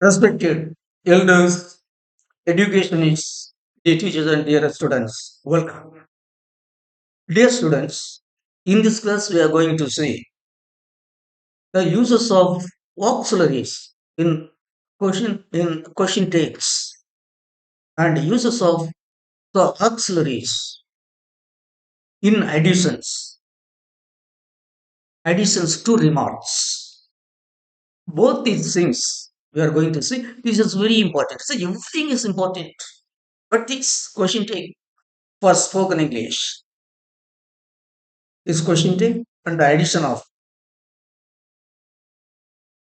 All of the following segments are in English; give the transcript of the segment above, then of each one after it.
Respected elders, educationists, dear teachers, and dear students, welcome. Dear students, in this class we are going to see the uses of auxiliaries in question takes and uses of the auxiliaries in additions to remarks. Both these things we are going to see. This is very important. So everything is important, but this question take for spoken English. This question take and the addition of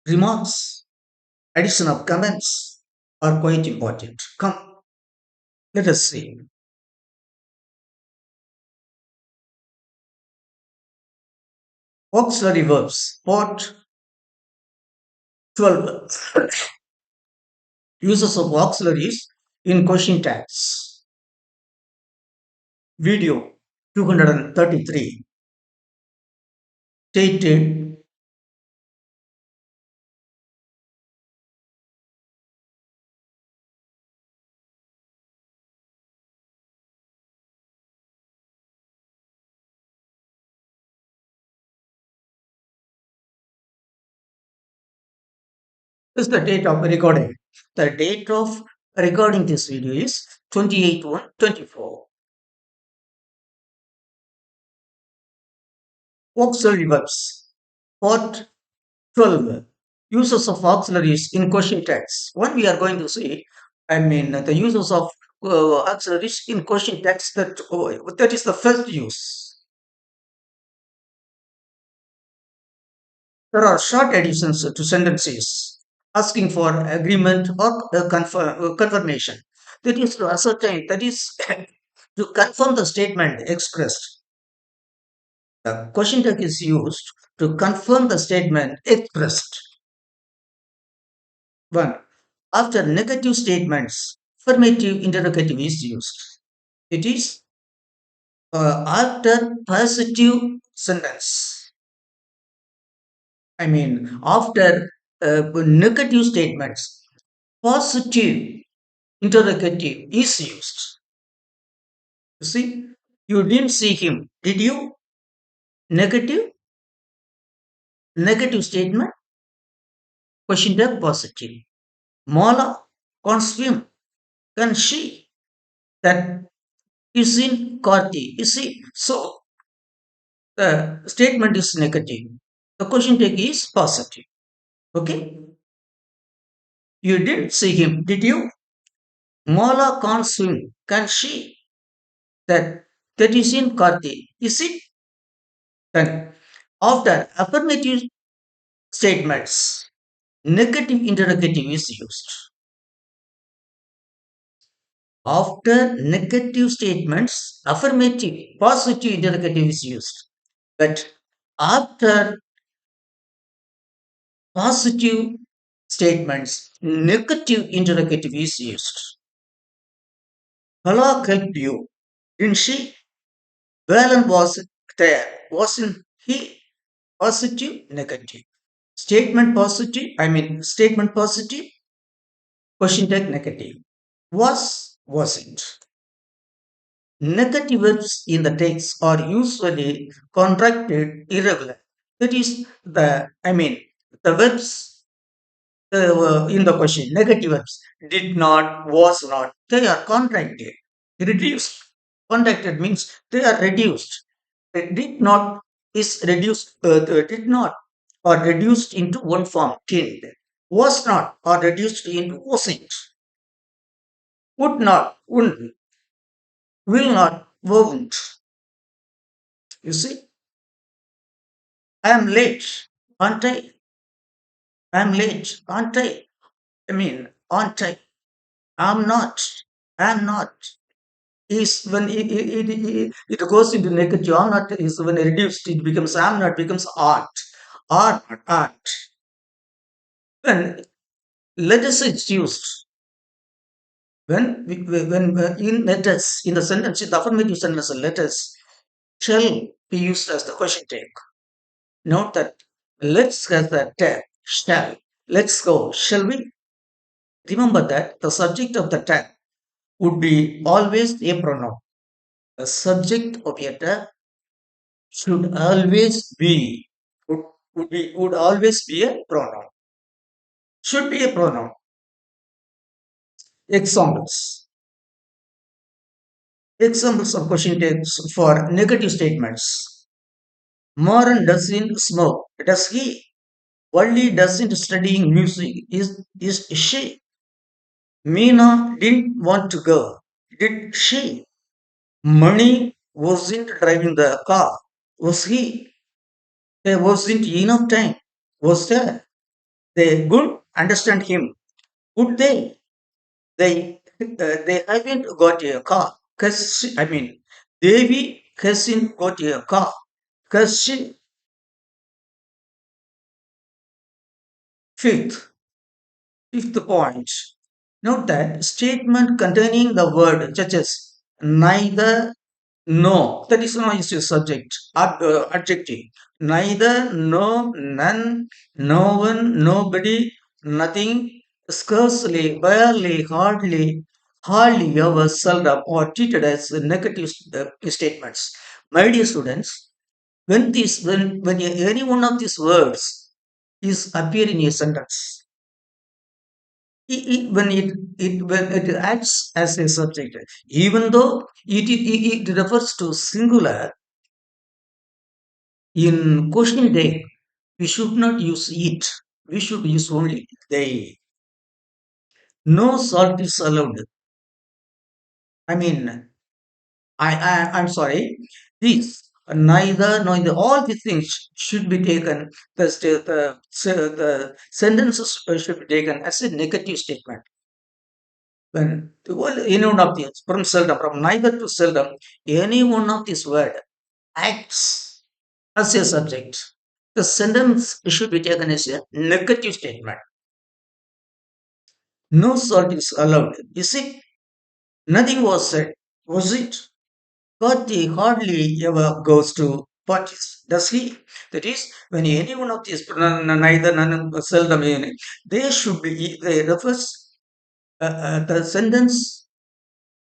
remarks, addition of comments are quite important. Come, let us see. Auxiliary verbs, part 12. Uses of auxiliaries in question tags. Video 233 stated is the date of recording. The date of recording this video is 28/1/24. Auxiliary verbs, part 12. Uses of auxiliaries in question text. What we are going to see, the uses of auxiliaries in question text, that is the first use. There are short additions to sentences asking for agreement or confirmation. That is to ascertain, that is to confirm the statement expressed. The question tag is used to confirm the statement expressed. One, after negative statements, affirmative interrogative is used. It is after positive sentence. After negative statements, positive interrogative is used. You see, you didn't see him, did you? Negative, negative statement, question tag positive. Mala can't swim, can she? That is in Karti. You see, so the statement is negative. The question tag is positive. Okay? You didn't see him, did you? Mala can't swim, can she? That is in Karti. Is it? Then after affirmative statements, negative interrogative is used. After negative statements, affirmative, positive interrogative is used. But after positive statements, negative interrogative is used. Hala helped you, didn't she? Valen was there, wasn't he? Positive, negative. Statement positive, question tag negative. Was, wasn't. Negative verbs in the text are usually contracted irregular. That is the verbs in the question, negative verbs, did not, was not, they are contracted, reduced. Contracted means they are reduced. Did not is reduced, did not, or reduced into one form, did. Was not, or reduced into wasn't. Would not, wouldn't. Will not, won't. You see, I am late, aren't I? I am late, aren't I? Aren't I? I'm not. I'm not. Is when it goes into negative. I'm not is when reduced. It becomes I'm not becomes aren't. Are not aren't. When letters is used, when in letters in the sentence in the affirmative sentence, letters shall be used as the question tag. Note that let's has the tag shall. Let's go. Shall we? Remember that the subject of the tag would be always a pronoun. The subject of a tag should always be would always be a pronoun. Should be a pronoun. Examples. Examples of question tags for negative statements. Moran doesn't smoke. Does he? Wally doesn't studying music. Is she? Meena didn't want to go. Did she? Money wasn't driving the car. Was he? There wasn't enough time. Was there? They couldn't understand him. Would they? They haven't got a car. Devi hasn't got a car. Cause she fifth fifth point. Note that statement containing the word such as neither, no, that is not use subject, adjective. Neither, no, none, no one, nobody, nothing, scarcely, barely, hardly ever, seldom, or treated as negative statements. My dear students, when any one of these words is appear in a sentence, when it acts as a subject, even though it refers to singular, in question day, we should not use it. We should use only they. No salt is allowed. I mean, I'm sorry. These neither all these things should be taken. The sentences should be taken as a negative statement. When well, any one of these from seldom, from neither to seldom, any one of these word acts as a subject. The sentence should be taken as a negative statement. No salt is allowed. You see, nothing was said. Was it? Gotti hardly ever goes to parties. Does he? That is, when any one of these neither, none, seldom, they should be, they refers, the sentence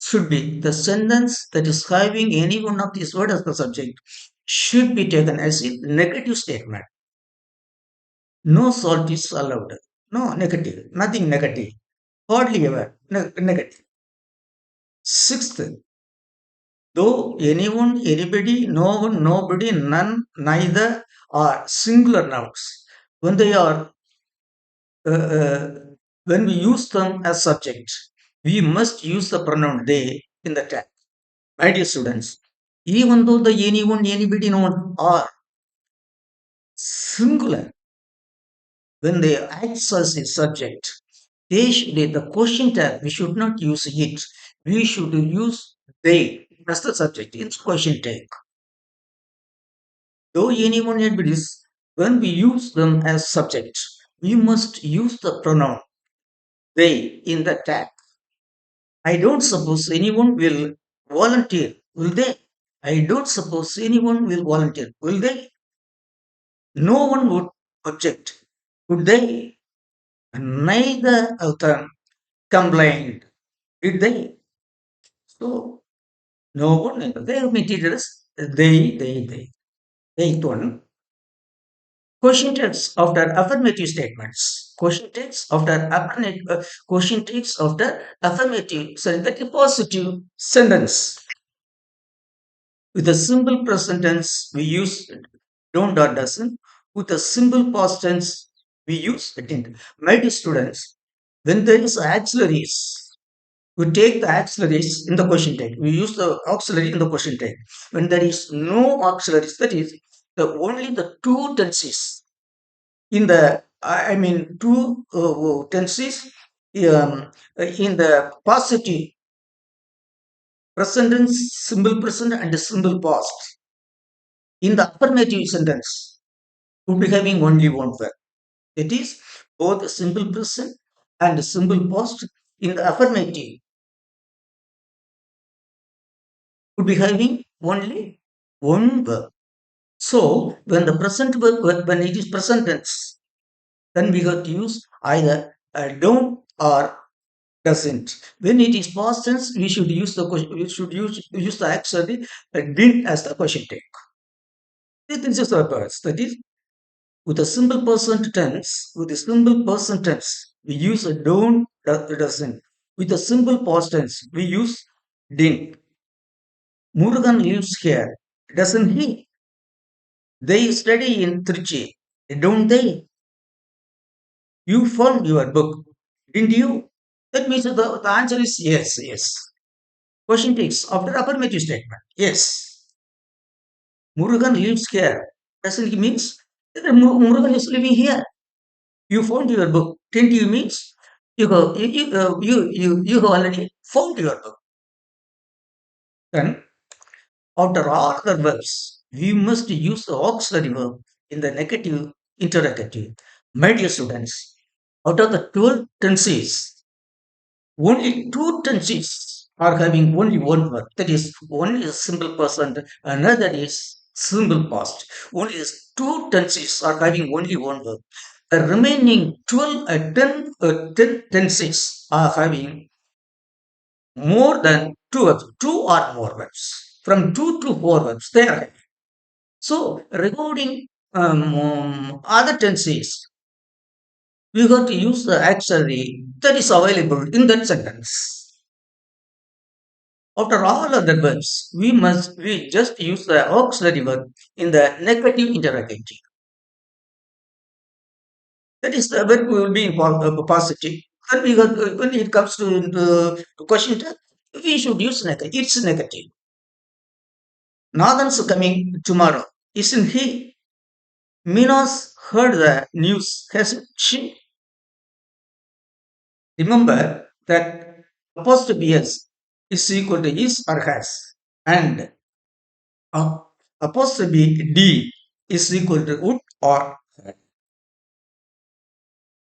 should be, the sentence that is having any one of these words as the subject should be taken as a negative statement. No salt is allowed. No, negative. Nothing negative. Hardly ever. Negative. Sixth, though anyone, anybody, no one, nobody, none, neither are singular nouns. When they are, uh, uh, when we use them as subjects, we must use the pronoun they in the text. My dear students, even though the anyone, anybody, no one are singular, when they act as a subject, the question tag, we should not use it. We should use they as the subject in question tag. Though anyone admits, when we use them as subjects, we must use the pronoun they in the tag. I don't suppose anyone will volunteer, will they? I don't suppose anyone will volunteer, will they? No one would object, would they? Neither of them complained, did they? So, no one, they omitted us, they. Eighth one, question text after affirmative statements. Question text after affirmative, sorry, that is positive sentence. With a simple present tense, we use don't or doesn't. With a simple past tense, we use didn't. My dear students, when there is auxiliaries, we take the auxiliaries in the question tag. We use the auxiliary in the question tag. When there is no auxiliaries, that is the only the two tenses in the two tenses in the positive present tense, simple present and simple past. In the affirmative sentence, would be having only one verb. It is both simple present and simple past. In the affirmative, would be having only one verb. So when the present verb, when it is present tense, then we have to use either don't or Doesn't. When it is past tense, we should use we should use the auxiliary didn't as the question take. This is the words. That is, with a simple present tense, with a simple present tense, we use a don't, doesn't. With a simple past tense, we use didn't. Murugan lives here, doesn't he? They study in Trichy, don't they? You found your book, didn't you? That means the answer is yes, yes. Question takes after affirmative statement. Yes, Murugan lives here. Doesn't he means that Murugan is living here? You found your book. Didn't you means you have already found your book. Then after all other verbs, we must use the auxiliary verb in the negative interrogative. My dear students, out of the 12 tenses, only two tenses are having only one verb. That is, one is simple present, another is simple past. Only two tenses are having only one verb. The remaining 12, 10 tenses are having more than two verbs, two or more verbs. From two to four verbs, they are having. So, regarding other tenses, we got to use the auxiliary that is available in that sentence. After all other verbs, we just use the auxiliary verb in the negative interrogative. That is the verb will be in positive. And when it comes to the question, we should use negative. It's negative. Nathan's coming tomorrow, isn't he? Mina's heard the news, hasn't she? Remember that apostrophe s is equal to is or has, and uh, apostrophe d is equal to would or had.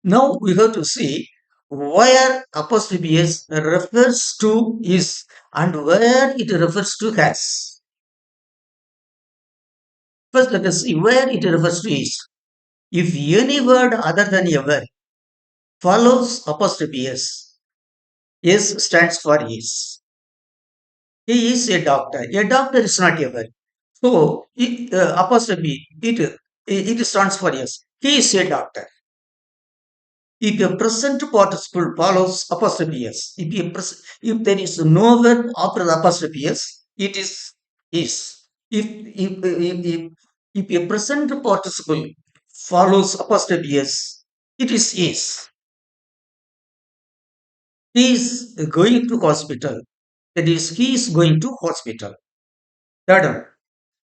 Now we have to see where apostrophe s refers to is and where it refers to has. First, let us see where it refers to is. If any word other than a verb follows apostrophe s stands for is. He is a doctor. A doctor is not a verb. So, apostrophe, it stands for yes. He is a doctor. If a present participle follows apostrophe s, if there is no verb after the apostrophe s, it is is. If a present participle follows apostrophe s, it is is. He is going to hospital. That is, he is going to hospital. Third one.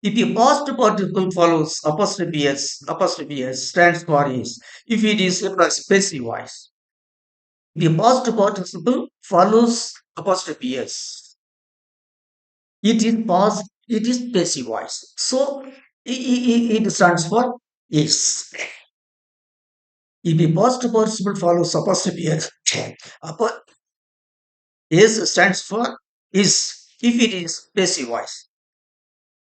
If a past participle follows apostrophe s stands for is. If it is a passive voice. If a past participle follows apostrophe s, it is past, it is passive voice. So it stands for is. If a past participle follows apostrophe s, s stands for is. If it is passive voice.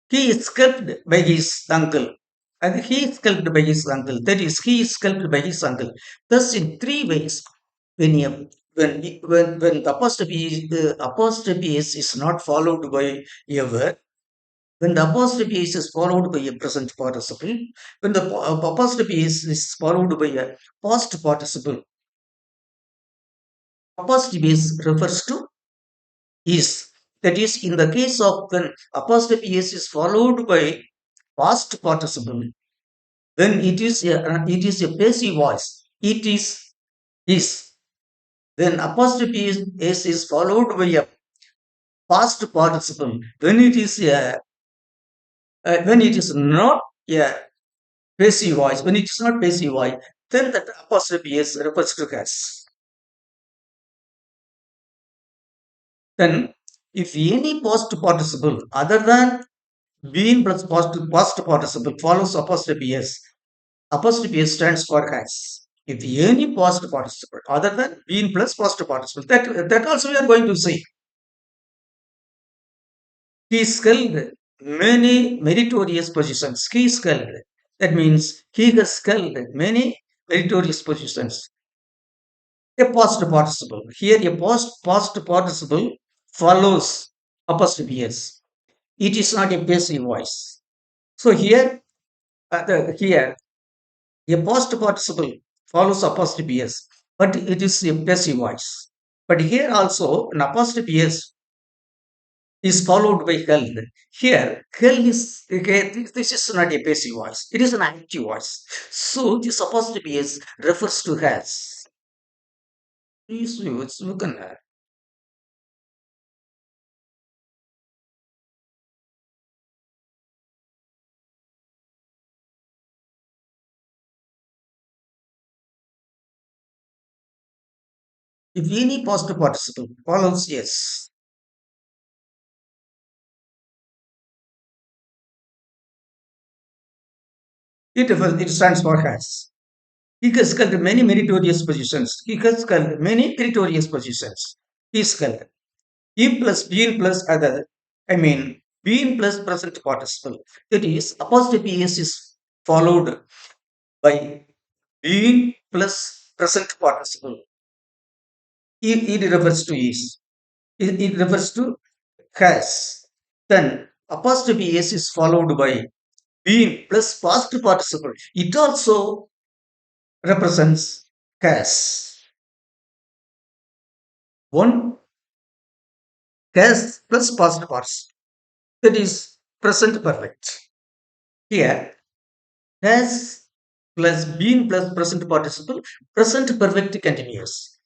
He is sculpted by his uncle. And he is sculpted by his uncle. That is, he is sculpted by his uncle. Thus, in three ways, when when the apostrophe is not followed by a verb, when the apostrophe is followed by a present participle, when the apostrophe is followed by a past participle, apostrophe refers to is. That is, in the case of when apostrophe is followed by past participle, when it is a passive voice, it is. When apostrophe is followed by a past participle, when it is not a passive voice, when it is not passive voice, then that apostrophe is refers to as. Then, if any past participle other than being plus past participle follows apostrophe s stands for has. If any past participle other than being plus past participle, that also we are going to see. He held many meritorious positions. He held. That means he has held many meritorious positions. A past participle. Here, a past participle follows apostrophe s. It is not a passive voice. So here, here a past participle follows apostrophe s, but it is a passive voice. But here also an apostrophe s is followed by held. Here, held is okay, this is not a passive voice. It is an active voice. So this apostrophe s refers to has. Please, look at that. If any past participle follows yes, it stands for has. He has held many meritorious positions. He has held many meritorious positions. He is held. E plus being plus other. I mean, being plus present participle. That is, apostrophe s is followed by being plus present participle. It refers to is. It refers to has. Then apostrophe s is followed by being plus past participle. It also represents has. One has plus past participle. That is present perfect. Here, has plus been plus present participle, present perfect continuous.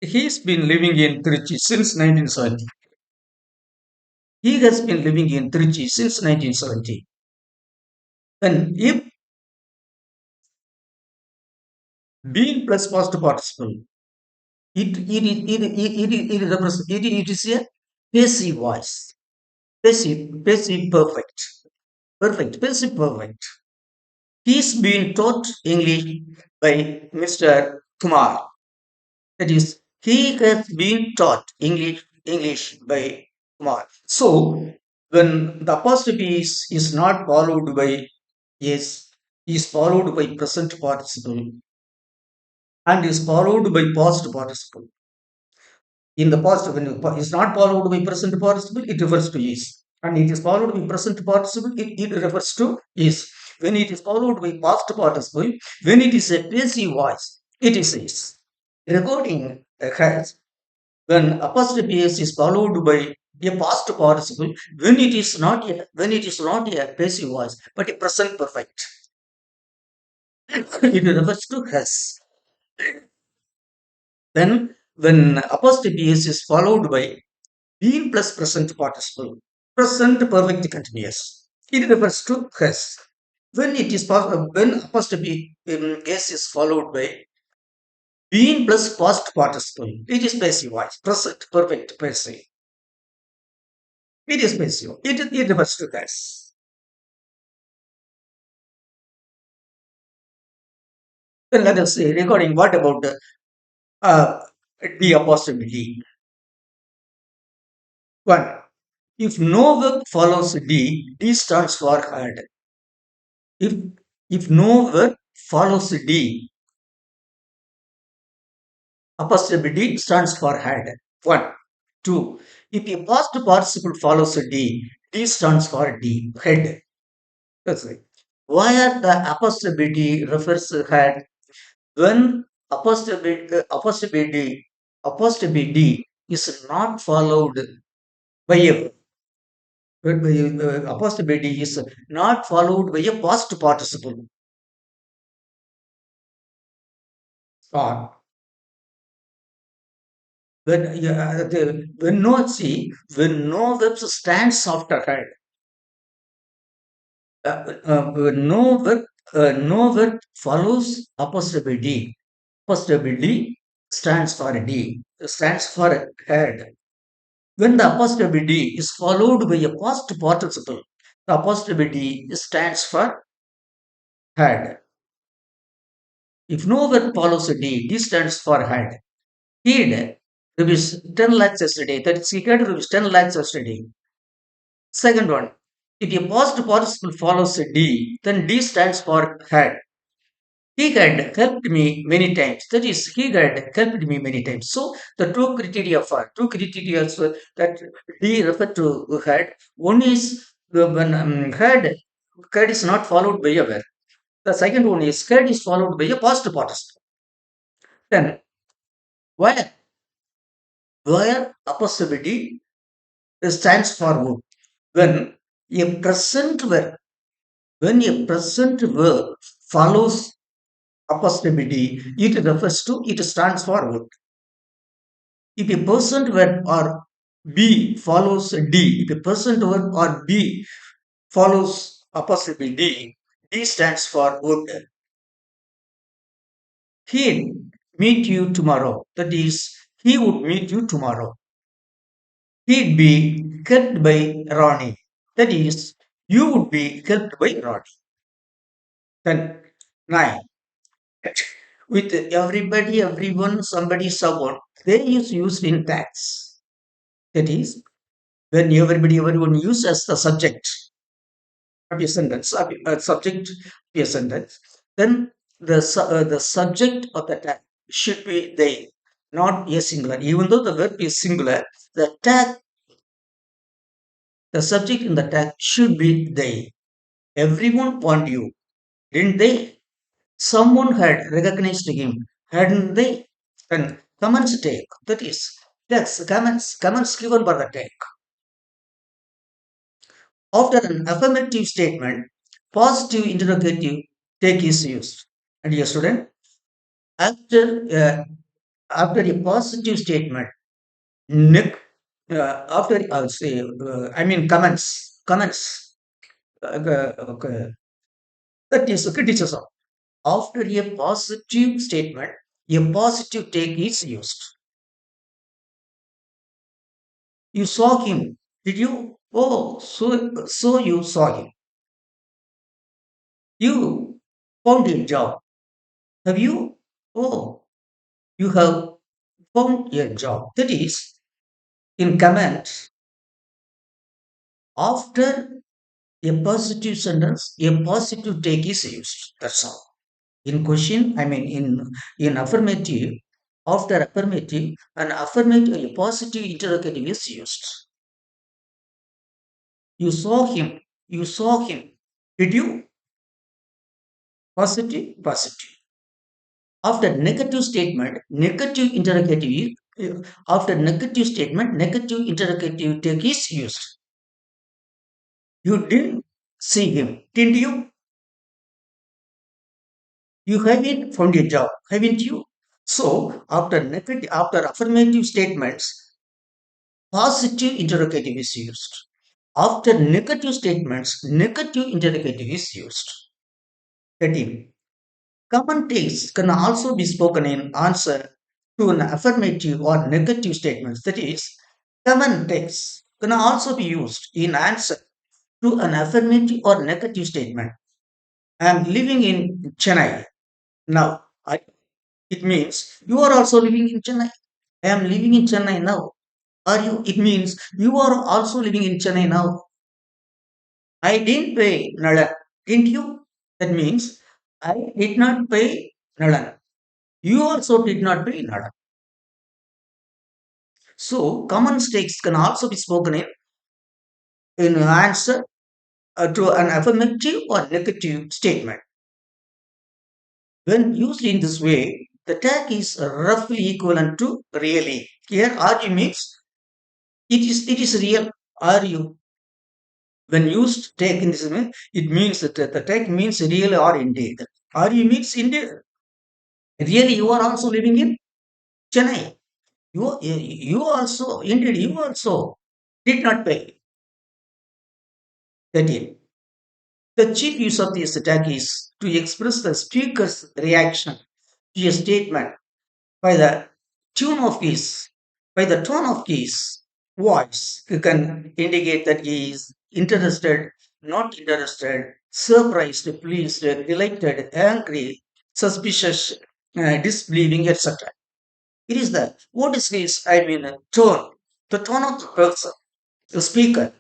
He's been living in Trichy since 1970. He has been living in Trichy since 1970. And if been plus past participle, it is a passive voice. Passive perfect. Perfect, passive perfect. He's been taught English by Mr. Kumar. That is, he has been taught English by Kumar. So, when the apostrophe is not followed by yes, is followed by present participle and is followed by past participle. In the past, when it is not followed by present participle, it refers to is. And it is followed by present participle, it refers to is. When it is followed by past participle, when it is a passive voice, it is. Recording has when apostrophe s is followed by a past participle when it is not a passive voice but a present perfect. It refers to has. Then when apostrophe s is followed by been plus present participle, present perfect continuous, it refers to has. When it is when apostrophe s is followed by been plus past participle, it is passive voice, present perfect passive. It is passive. It refers to has. Then let us say regarding what about uh, the apostrophe D. One, if no verb follows D, D stands for had. If if no verb follows D, apostrophe D stands for had. One, two. If a past participle follows D, D stands for D, head. That's right. Why are the apostrophe D refers to had when apostrophe D is not followed by a apostrophe D is not followed by a past participle or when no see when no verbs stands after head no verb follows apostrophe D. Apostrophe D stands for D stands for head. When the apostrophe D is followed by a past participle, the apostrophe D stands for had. If no verb follows a D, D stands for had. He'd rupees 10 lakhs yesterday. That is, he had rupees 10 lakhs yesterday. Second one, if a past participle follows a D, then D stands for had. He had helped me many times. That is, he had helped me many times. So the two criteria that D referred to had. One is when had is not followed by a verb. The second one is had is followed by a past participle. Then where apostrophe D stands for would. When a present verb follows apostrophe D, it refers to it stands for would. If a person verb or B follows D, if a person verb or B follows apostrophe D, D stands for would. He'd meet you tomorrow. That is, he would meet you tomorrow. He'd be helped by Ronnie. That is, you would be helped by Ronnie. Then, 9. With everybody, everyone, somebody, someone, they is used in tags. That is, when everybody, everyone use as the subject of a sentence, subject of a sentence, then the subject of the tag should be they, not a singular. Even though the verb is singular, the tag, the subject in the tag should be they. Everyone want you, didn't they? Someone had recognized him, hadn't they? Then comments take, that is, text, comments given by the take. After an affirmative statement, positive interrogative take is used. And dear student, after after a positive statement, neg- after say, I mean comments, okay, that is criticism. After a positive statement, a positive take is used. You saw him, did you? Oh, so you saw him. You found a job, have you? Oh, you have found a job. That is, in comments, after a positive sentence, a positive take is used. That's all. In question, I mean in affirmative, after affirmative, an affirmative, a positive interrogative is used. You saw him. You saw him. Did you? Positive, positive. After negative statement, negative interrogative. After negative statement, negative interrogative take is used. You didn't see him, didn't you? You haven't found a job, haven't you? So after negative, after affirmative statements, positive interrogative is used. After negative statements, negative interrogative is used. 13. Common takes can also be spoken in answer to an affirmative or negative statements. That is, common takes can also be used in answer to an affirmative or negative statement. I am living in Chennai now. It means you are also living in Chennai. I am living in Chennai now. Are you? It means you are also living in Chennai now. I didn't pay Nalan. Didn't you? That means I did not pay Nalan. You also did not pay Nalan. So common mistakes can also be spoken in answer to an affirmative or negative statement. When used in this way, the tag is roughly equivalent to really. Here, are you means it is real. Are you? When used take in this way, it means that the tag means real or indeed. Are you means indeed. Really, you are also living in Chennai. You also indeed you also did not pay. 13. The chief use of this tag is to express the speaker's reaction to a statement by the tune of his, by the tone of his voice. You can indicate that he is interested, not interested, surprised, pleased, delighted, angry, suspicious, disbelieving, etc. It is the what is his, I mean, tone, the tone of the person, the speaker,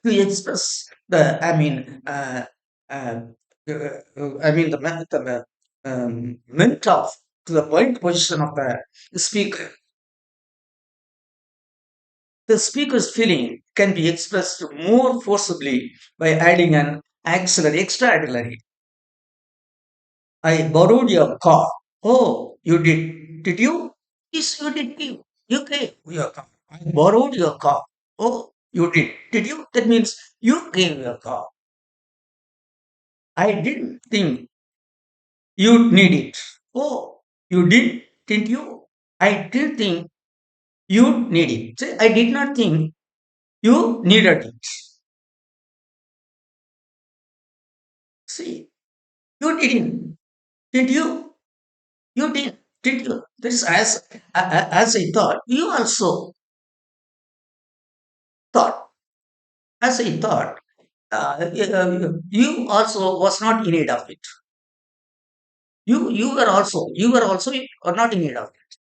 to express the, I mean, uh, I mean the went off to the point position of the speaker. The speaker's feeling can be expressed more forcibly by adding an auxiliary, extra auxiliary. I borrowed your car. Oh, you did. Did you? Yes, you did give. You gave your car. I borrowed your car. Oh, you did. Did you? That means you gave your car. I didn't think you'd need it. Oh, you did, didn't you? I did think you'd need it. Say, I did not think you needed it. See, you didn't. Did you? You did. Did you? This as I thought. You also thought. As I thought. You also was not in need of it. You were also are not in need of it.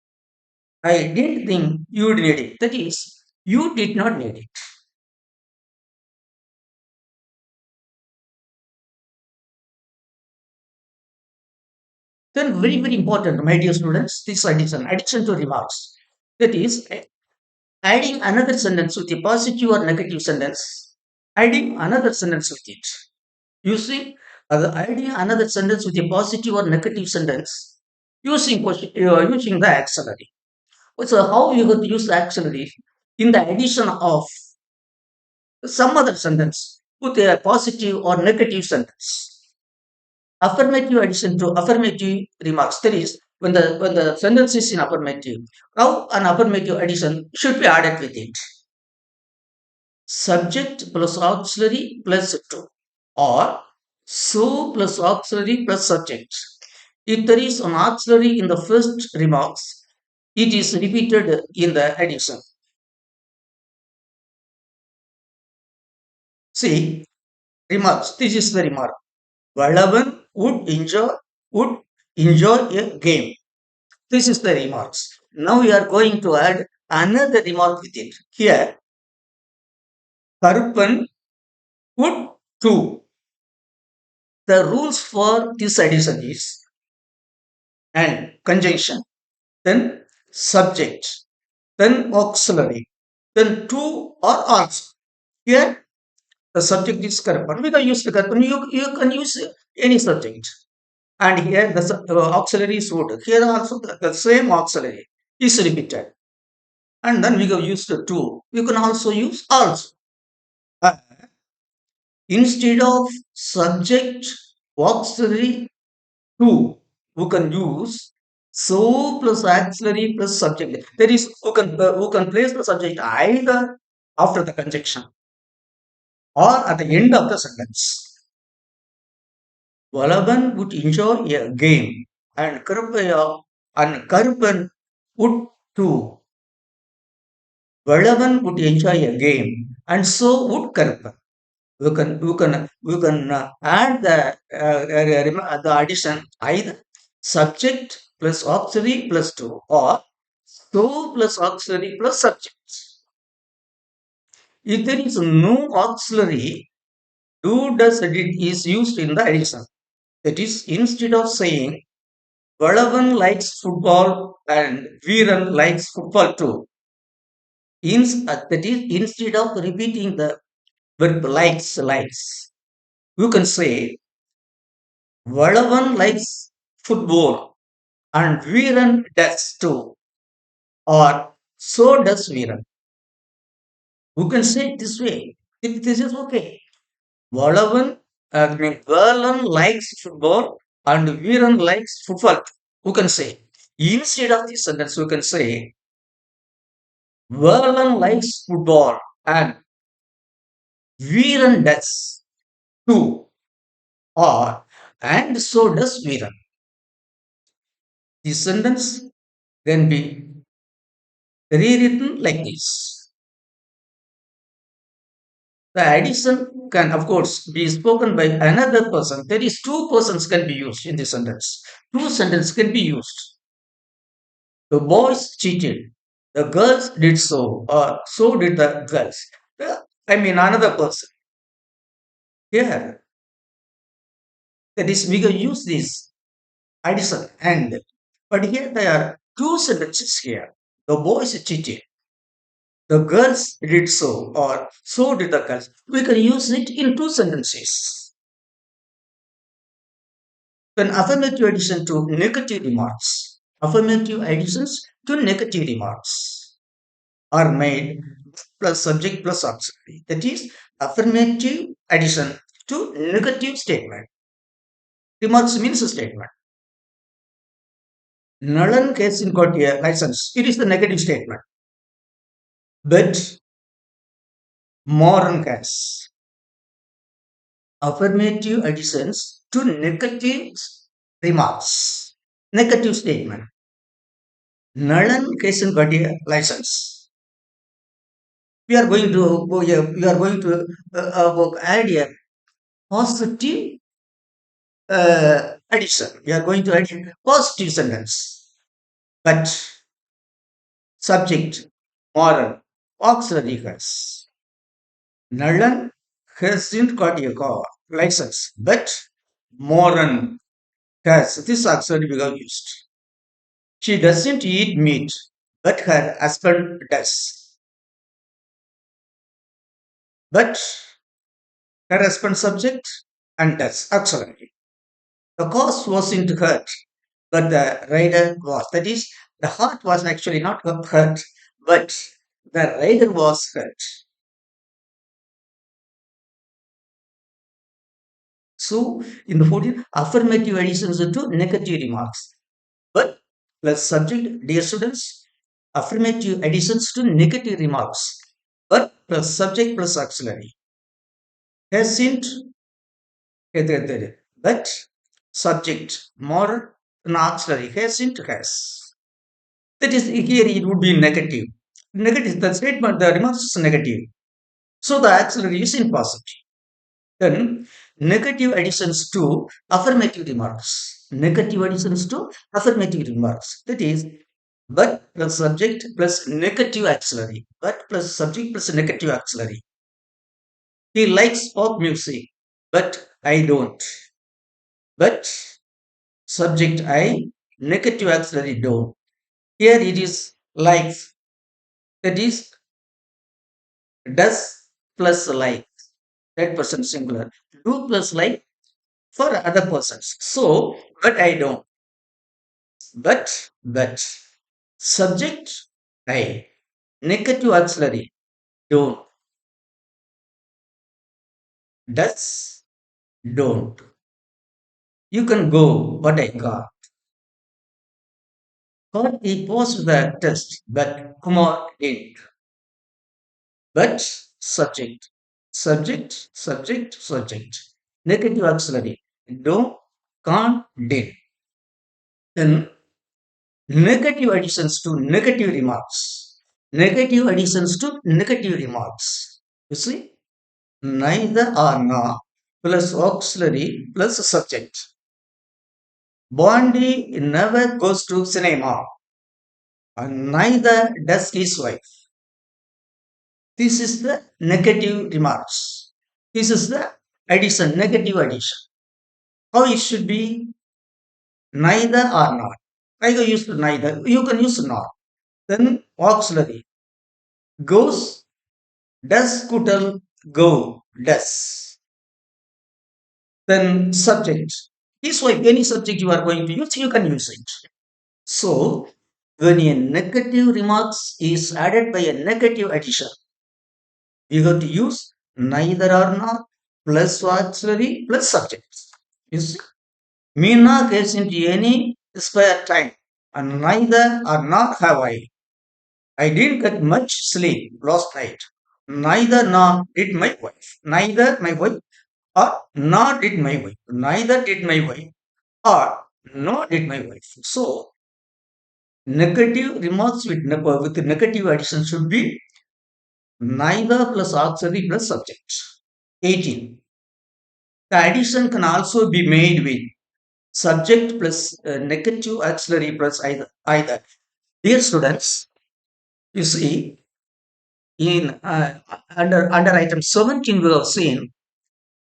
I didn't think you would need it. That is, you did not need it. Then very important, my dear students, this addition to remarks. That is, adding another sentence with a positive or negative sentence, adding another sentence with it. Using adding another sentence with a positive or negative sentence, using the auxiliary. So how you could use the auxiliary in the addition of some other sentence with a positive or negative sentence. Affirmative addition to affirmative remarks. That is, when the sentence is in affirmative, how an affirmative addition should be added with it. Subject plus auxiliary plus to, or so plus auxiliary plus subject. If there is an auxiliary in the first remarks, it is repeated in the addition. See, remarks. This is the remark. Valavan would enjoy a game. This is the remarks. Now we are going to add another remark with it. Here, Karupan would too. The rules for this addition is and conjunction, then subject, then auxiliary, then to or also. Here, the subject is Karupan. We can use the Karupan. You can use any subject. And here the auxiliary is would. Here also the same auxiliary is repeated. And then we have used the to. You can also use also. Uh, Instead of subject auxiliary to, we can use so plus auxiliary plus subject. That is, who can place the subject either after the conjunction or at the end of the sentence. Vallabhan would enjoy a game, and Karupan would too. Vallabhan would enjoy a game, and so would Karupan. We can add the addition either subject plus auxiliary plus to, or so plus auxiliary plus subject. If there is no auxiliary, do does did is used in the addition. That is, instead of saying Vadavan likes football and Veeran likes football too. That is, instead of repeating the verb likes, you can say Vadavan likes football and Veeran does too, or so does Veeran. You can say it this way. This is okay. Vadavan, Veeran likes football and Veeran likes football. You can say. Instead of this sentence, you can say Vernon likes football and Veeran does too, or and so does Veeran. The sentence can be rewritten like this. The addition can, of course, be spoken by another person. There is two persons can be used in this sentence. Two sentences can be used. The boys cheated. The girls did so, or so did the girls. I mean, another person. Here, that is, we can use this addition and. But here there are two sentences here. The boys cheated. The girls did so, or so did the girls. We can use it in two sentences. Then affirmative addition to negative remarks. Affirmative additions to negative remarks are made plus subject plus auxiliary. That is affirmative addition to negative statement. Remarks means a statement. Nalan hasn't got a license. It is the negative statement. But Moran has. Affirmative additions to negative remarks. Negative statement. Nalan hasn't got a license. We are going to add a positive addition. We are going to add a positive sentence. But subject, moral, auxiliary has. Nalan hasn't got a car license, but Moran has. This auxiliary we have used. She doesn't eat meat, but her husband does. But her husband subject and does auxiliary. The cause wasn't hurt, but the rider was. That is, the heart was actually not hurt, but the rider was hurt. So, in the 14, affirmative additions to negative remarks. But plus subject, dear students, affirmative additions to negative remarks. But plus subject plus auxiliary. Hasn't, but subject, more an auxiliary. Hasn't, has. That is, here it would be negative. Negative, the statement, the remarks is negative. So the auxiliary is in positive. Then negative additions to affirmative remarks. Negative additions to affirmative remarks. That is, but plus subject plus negative auxiliary. But plus subject plus negative auxiliary. He likes pop music, but I don't. But subject I, negative auxiliary don't. Here it is likes. That is, does plus like. That person singular. Do plus like for other persons. So, but I don't. But subject I, negative auxiliary don't, does don't. You can go, but I got. Got he passed the test, but Kumar didn't. But subject, negative auxiliary don't, can't, did. Then negative additions to negative remarks. Negative additions to negative remarks. You see, neither are not plus auxiliary plus subject. Bondi never goes to cinema, and neither does his wife. This is the negative remarks. This is the addition, negative addition. How it should be? Neither or not. I can use neither. You can use not. Then auxiliary. Goes, does Kutal go? Does. Then subject. His wife, any subject you are going to use, you can use it. So, when a negative remarks is added by a negative addition, you have to use neither or not plus auxiliary plus subject. You see, Meena gets into any spare time, and neither or not have I. I didn't get much sleep last night. Neither nor did my wife. Neither my wife or nor did my wife. Neither did my wife or nor did my wife. So negative remarks with negative addition should be neither plus auxiliary plus subject. 18. The addition can also be made with subject plus negative auxiliary plus either. Dear students, you see, in under item 17 we have seen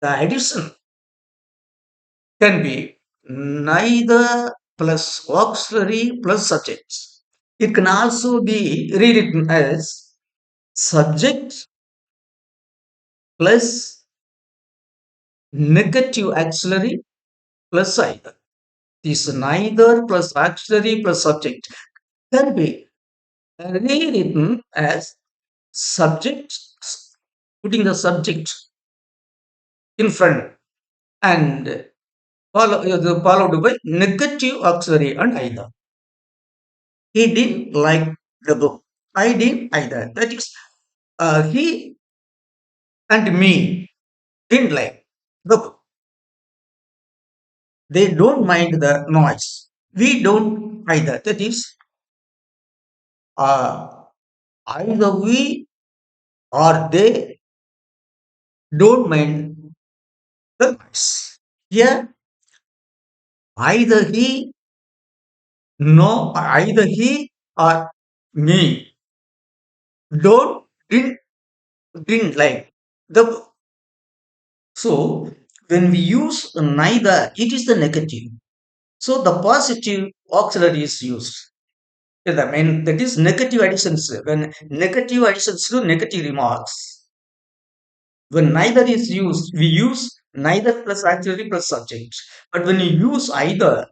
the addition can be neither plus auxiliary plus subjects. It can also be rewritten as subject plus negative auxiliary plus either. This neither plus auxiliary plus subject can be rewritten as subject, putting the subject in front and followed by negative auxiliary and either. He didn't like the book. I didn't either. That is, he and me didn't like the book. They don't mind the noise. We don't either. That is, uh, either we or they don't mind the noise. Here, either he, no, either he or me don't didn't like the book. So when we use neither, it is the negative. So the positive auxiliary is used. I mean, that is negative additions. When negative additions to negative remarks, when neither is used, we use neither plus auxiliary plus subject. But when you use either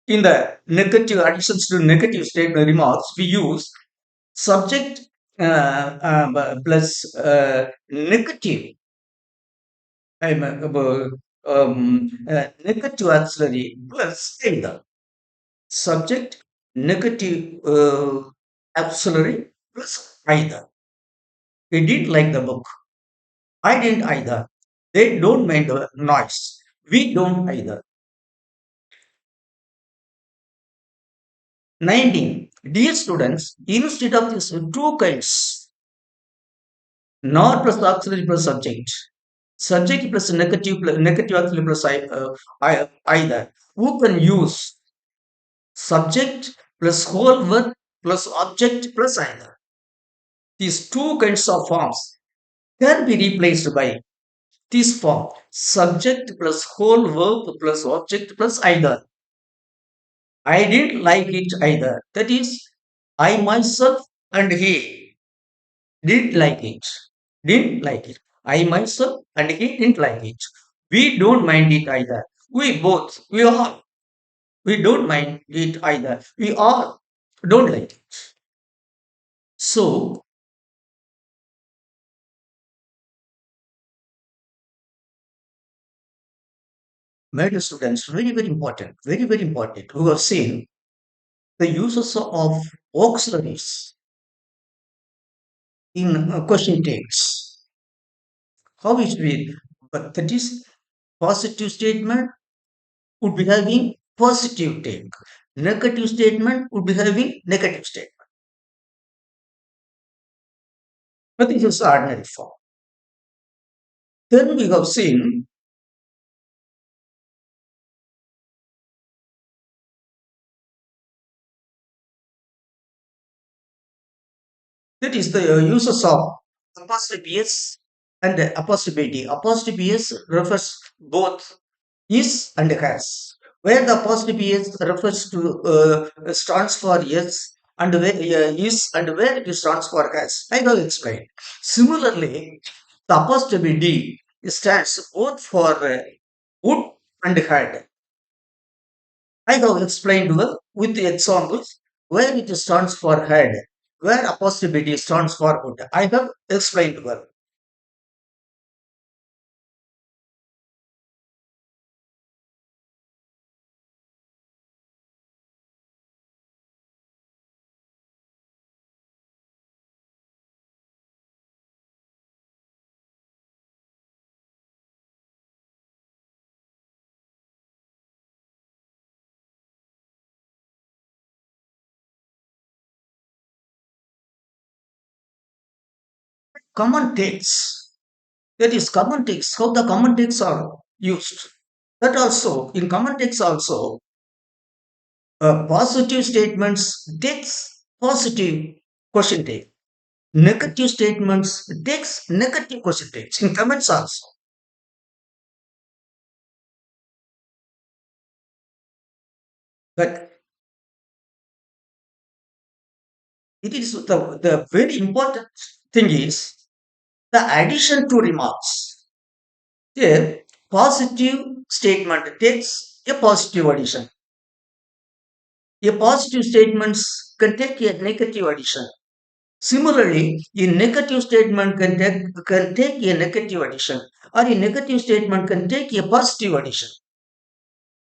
in the negative additions to negative statement remarks, we use subject plus negative negative auxiliary plus either. Subject, negative auxiliary plus either. He didn't like the book. I didn't either. They don't mind the noise. We don't either. 19. Dear students, instead of these two kinds, not plus auxiliary plus subject, subject plus negative auxiliary plus either, who can use subject plus whole word plus object plus either. These two kinds of forms can be replaced by this form subject plus whole verb plus object plus either. I didn't like it either. That is, I myself and he didn't like it. Didn't like it. I myself and he didn't like it. We don't mind it either. We both, we all, we don't mind it either. We all don't like it. So, my dear students, very, very important, very, very important. We have seen the uses of auxiliaries in question takes. How it will, but that is positive statement would be having positive take. Negative statement would be having negative statement. But this is ordinary form. Then we have seen that is the uses of apostrophe s and apostrophe d. Apostrophe s refers both is and has. Where the apostrophe is refers to stands for yes and where is and where it stands for has. I have explained. Similarly, the apostrophe D stands both for would and had. I have explained well with the examples where it stands for had, where apostrophe D stands for would. I have explained well. Common takes. That is common takes. How the common takes are used. That also in common takes also positive statements takes positive question take. Negative statements takes negative question takes in comments also. But it is the very important thing is the addition to remarks. A positive statement takes a positive addition. A positive statement can take a negative addition. Similarly, a negative statement can take a negative addition, or a negative statement can take a positive addition.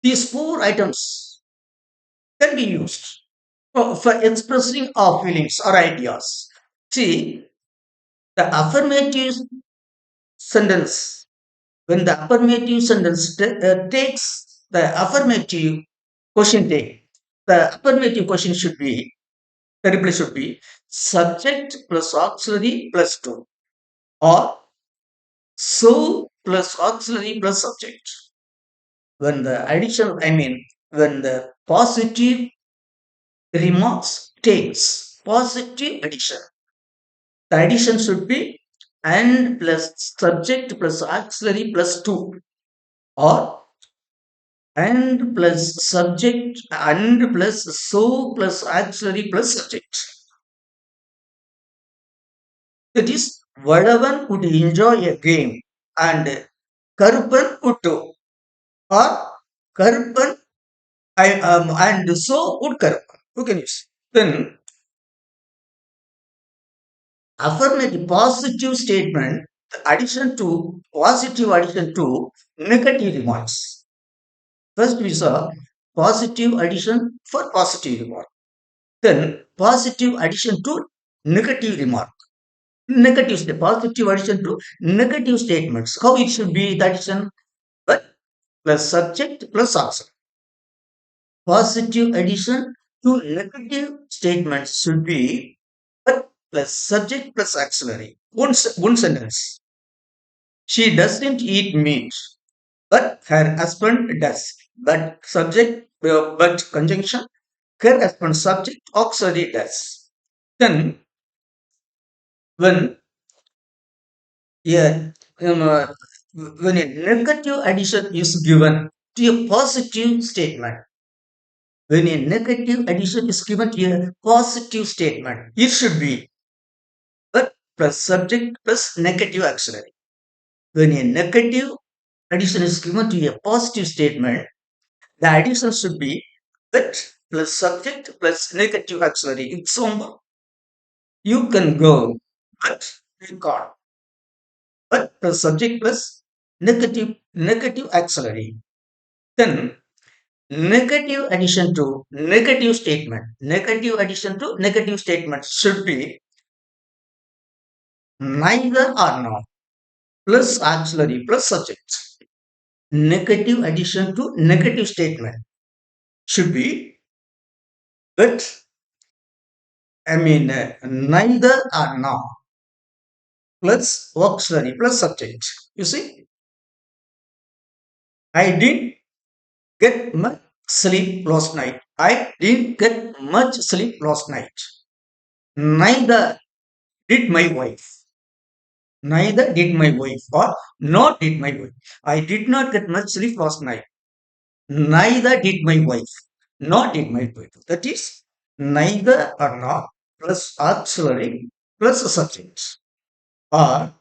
These four items can be used for expressing our feelings or ideas. See, the affirmative sentence, when the affirmative sentence takes the affirmative question take, the affirmative question should be, the reply should be subject plus auxiliary plus to, or so plus auxiliary plus subject. When the addition, I mean, when the positive remarks takes positive addition, the addition should be and plus subject plus auxiliary plus to, or and plus subject and plus so plus auxiliary plus subject. That is, Vadavan would enjoy a game and Karupan would do, or Karupan and so would Karupan. Who can use? Then affirmative positive statement, addition to negative remarks. First we saw positive addition for positive remark. Then positive addition to negative remark. Positive addition to negative statements. How it should be the addition? But plus subject plus auxiliary. Positive addition to negative statements should be but plus subject plus auxiliary. One sentence. She doesn't eat meat, but her husband does. But conjunction, her husband subject auxiliary does. Then when yeah, when a negative addition is given to a positive statement, when a negative addition is given to a positive statement, it should be but plus subject plus negative auxiliary. When a negative addition is given to a positive statement, the addition should be but plus subject plus negative auxiliary. Example, you can go, but you can't. But plus subject plus negative auxiliary. Then negative addition to negative statement. Negative addition to negative statement should be neither or not plus auxiliary plus subject. Negative addition to negative statement should be but neither or not plus auxiliary plus subject. You see, I didn't get much sleep last night. I didn't get much sleep last night. Neither did my wife. Neither did my wife, or nor did my wife. I did not get much sleep last night. Neither did my wife, nor did my wife. That is, neither or not plus auxiliary plus subject, or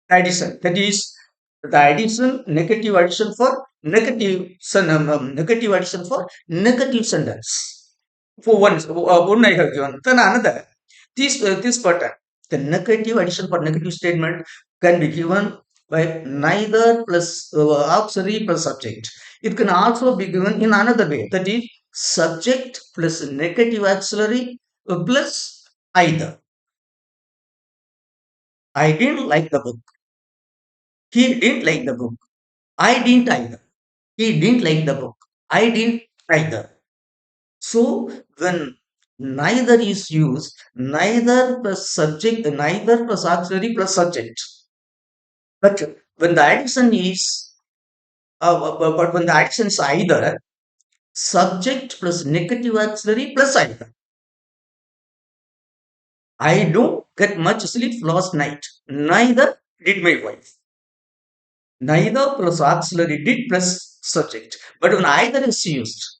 addition. That is, the addition, negative addition for negative addition for negative sentence. For one I have given. Then another. This pattern. The negative addition for negative statement can be given by neither plus auxiliary plus subject. It can also be given in another way. That is subject plus negative auxiliary plus either. I didn't like the book. He didn't like the book. I didn't either. He didn't like the book. I didn't either. So when neither is used, neither plus subject, neither plus auxiliary plus subject. But when the addition is, but when the addition is either, subject plus negative auxiliary plus either. I don't get much sleep last night. Neither did my wife. Neither plus auxiliary did plus subject. But when either is used,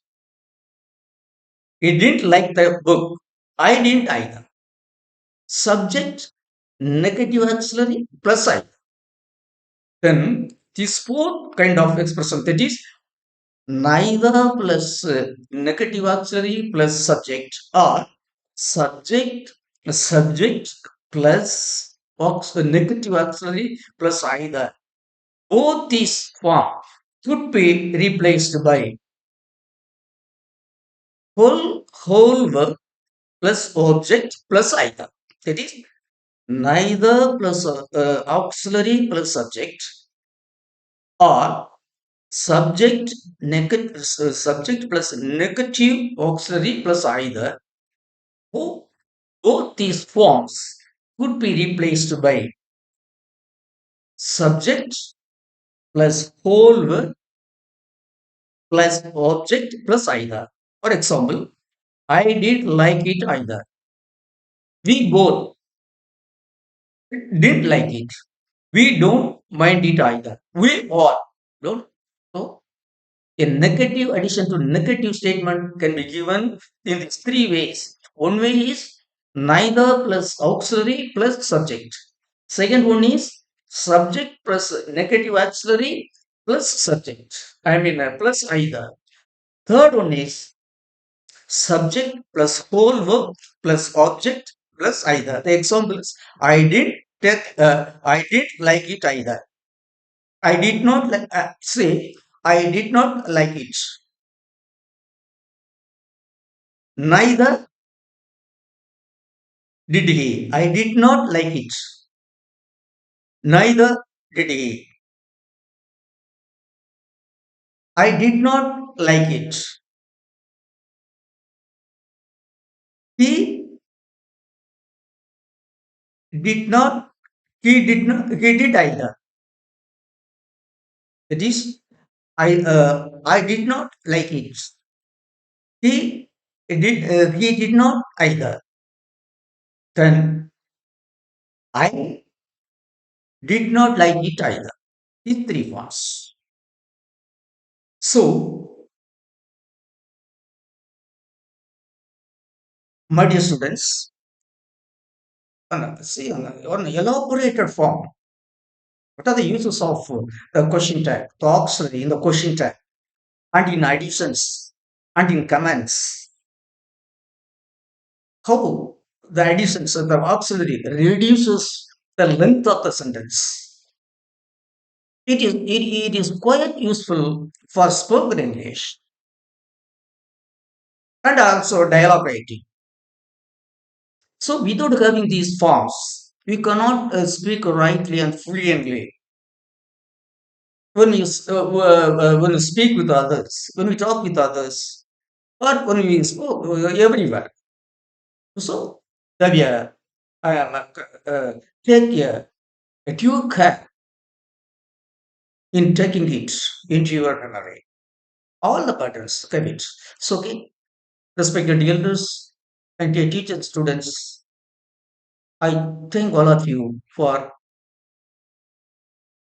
He didn't like the book. I didn't either. Subject, negative auxiliary plus I. Then this fourth kind of expression, that is neither plus negative auxiliary plus subject, or subject subject plus negative auxiliary plus either. Both these forms could be replaced by whole verb plus object plus either. That is neither plus auxiliary plus subject, or subject plus negative auxiliary plus either. Both, both these forms could be replaced by subject plus whole verb plus object plus either. For example, I did like it either. We both did like it. We don't mind it either. We all don't. So a negative addition to negative statement can be given in these three ways. One way is neither plus auxiliary plus subject. Second one is subject plus negative auxiliary plus subject. Plus either. Third one is subject plus whole verb plus object plus either. The examples: I did like it either. I did not say I did not like it. Neither did he. I did not like it. Neither did he. I did not like it. He did not. He did not. He did either. That is, I did not like it. He did. He did not either. Then I did not like it either. These three forms. So, my dear students, see on elaborated form, what are the uses of the question tag, the auxiliary in the question tag, and in additions, and in comments? How the additions of the auxiliary reduces the length of the sentence. It is quite useful for spoken English and also dialogue writing. So, without having these forms, we cannot speak rightly and fluently. When we speak with others, when we talk with others, or when we spoke everywhere. So, Davya, I am take a due care in taking it into your memory. All the patterns, commit. So, okay, respected elders and dear teachers, students, I thank all of you for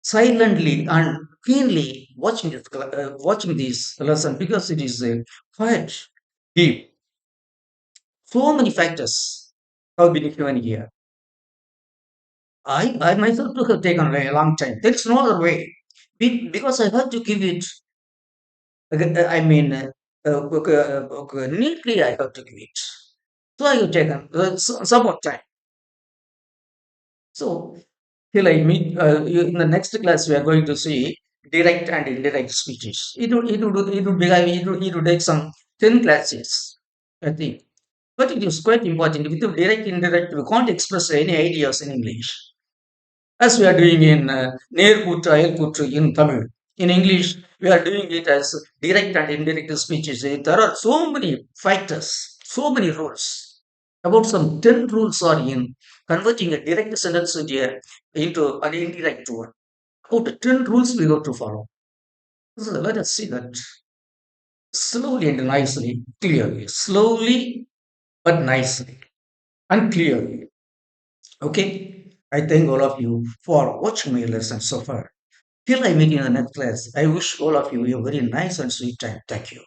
silently and keenly watching this lesson, because it is quite deep. So many factors have been given here. I myself too have taken a long time. There is no other way. Because I have to give it, I mean, neatly I have to give it. So I have taken some more time. So, till I meet in the next class, we are going to see direct and indirect speeches. It would take some 10 classes, I think. But it is quite important. With the direct, indirect, we can't express any ideas in English, as we are doing in Nerkuttu, Ayalkuttu in Tamil. In English, we are doing it as direct and indirect speeches. There are so many factors, so many rules. About some 10 rules are in converting a direct sentence into an indirect one. About 10 rules we have to follow. So let us see that slowly and nicely, clearly. Slowly but nicely and clearly. Okay? I thank all of you for watching my lesson so far. Till I meet you in the next class, I wish all of you a very nice and sweet time. Thank you.